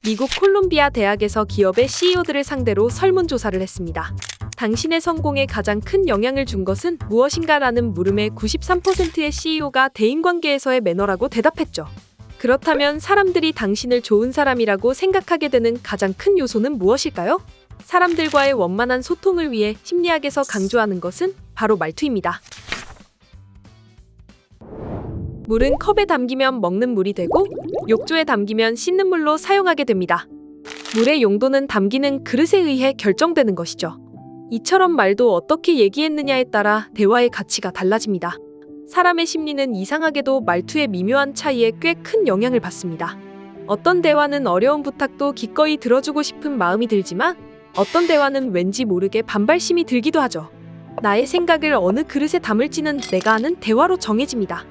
미국 콜롬비아 대학에서 기업의 CEO들을 상대로 설문조사를 했습니다. 당신의 성공에 가장 큰 영향을 준 것은 무엇인가라는 물음에 93%의 CEO가 대인관계에서의 매너라고 대답했죠. 그렇다면 사람들이 당신을 좋은 사람이라고 생각하게 되는 가장 큰 요소는 무엇일까요? 사람들과의 원만한 소통을 위해 심리학에서 강조하는 것은 바로 말투입니다. 물은 컵에 담기면 먹는 물이 되고 욕조에 담기면 씻는 물로 사용하게 됩니다. 물의 용도는 담기는 그릇에 의해 결정되는 것이죠. 이처럼 말도 어떻게 얘기했느냐에 따라 대화의 가치가 달라집니다. 사람의 심리는 이상하게도 말투의 미묘한 차이에 꽤 큰 영향을 받습니다. 어떤 대화는 어려운 부탁도 기꺼이 들어주고 싶은 마음이 들지만 어떤 대화는 왠지 모르게 반발심이 들기도 하죠. 나의 생각을 어느 그릇에 담을지는 내가 하는 대화로 정해집니다.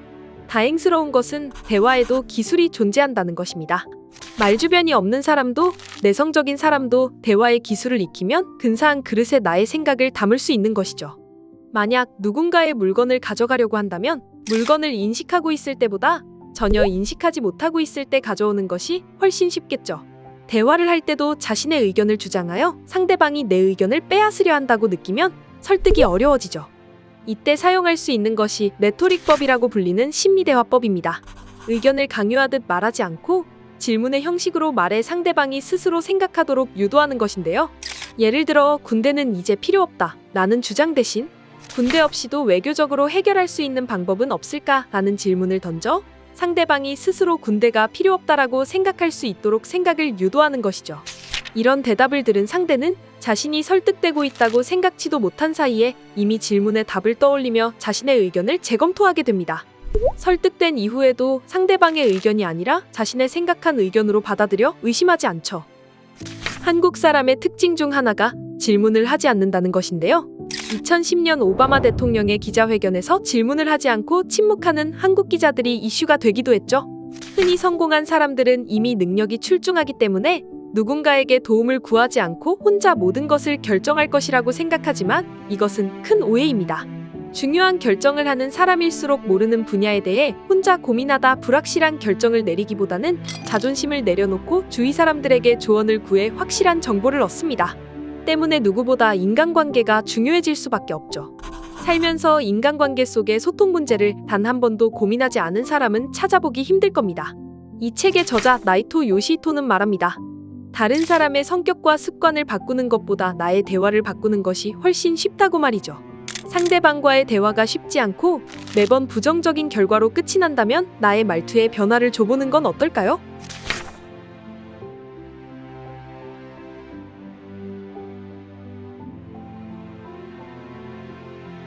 다행스러운 것은 대화에도 기술이 존재한다는 것입니다. 말주변이 없는 사람도 내성적인 사람도 대화의 기술을 익히면 근사한 그릇에 나의 생각을 담을 수 있는 것이죠. 만약 누군가의 물건을 가져가려고 한다면 물건을 인식하고 있을 때보다 전혀 인식하지 못하고 있을 때 가져오는 것이 훨씬 쉽겠죠. 대화를 할 때도 자신의 의견을 주장하여 상대방이 내 의견을 빼앗으려 한다고 느끼면 설득이 어려워지죠. 이때 사용할 수 있는 것이 레토릭법이라고 불리는 심리대화법입니다. 의견을 강요하듯 말하지 않고 질문의 형식으로 말해 상대방이 스스로 생각하도록 유도하는 것인데요. 예를 들어 군대는 이제 필요 없다 라는 주장 대신 군대 없이도 외교적으로 해결할 수 있는 방법은 없을까? 라는 질문을 던져 상대방이 스스로 군대가 필요 없다라고 생각할 수 있도록 생각을 유도하는 것이죠. 이런 대답을 들은 상대는 자신이 설득되고 있다고 생각지도 못한 사이에 이미 질문에 답을 떠올리며 자신의 의견을 재검토하게 됩니다. 설득된 이후에도 상대방의 의견이 아니라 자신의 생각한 의견으로 받아들여 의심하지 않죠. 한국 사람의 특징 중 하나가 질문을 하지 않는다는 것인데요. 2010년 오바마 대통령의 기자회견에서 질문을 하지 않고 침묵하는 한국 기자들이 이슈가 되기도 했죠. 흔히 성공한 사람들은 이미 능력이 출중하기 때문에 누군가에게 도움을 구하지 않고 혼자 모든 것을 결정할 것이라고 생각하지만 이것은 큰 오해입니다. 중요한 결정을 하는 사람일수록 모르는 분야에 대해 혼자 고민하다 불확실한 결정을 내리기보다는 자존심을 내려놓고 주위 사람들에게 조언을 구해 확실한 정보를 얻습니다. 때문에 누구보다 인간관계가 중요해질 수밖에 없죠. 살면서 인간관계 속의 소통 문제를 단 한 번도 고민하지 않은 사람은 찾아보기 힘들 겁니다. 이 책의 저자 나이토 요시히토는 말합니다. 다른 사람의 성격과 습관을 바꾸는 것보다 나의 대화를 바꾸는 것이 훨씬 쉽다고 말이죠. 상대방과의 대화가 쉽지 않고 매번 부정적인 결과로 끝이 난다면 나의 말투에 변화를 줘보는 건 어떨까요?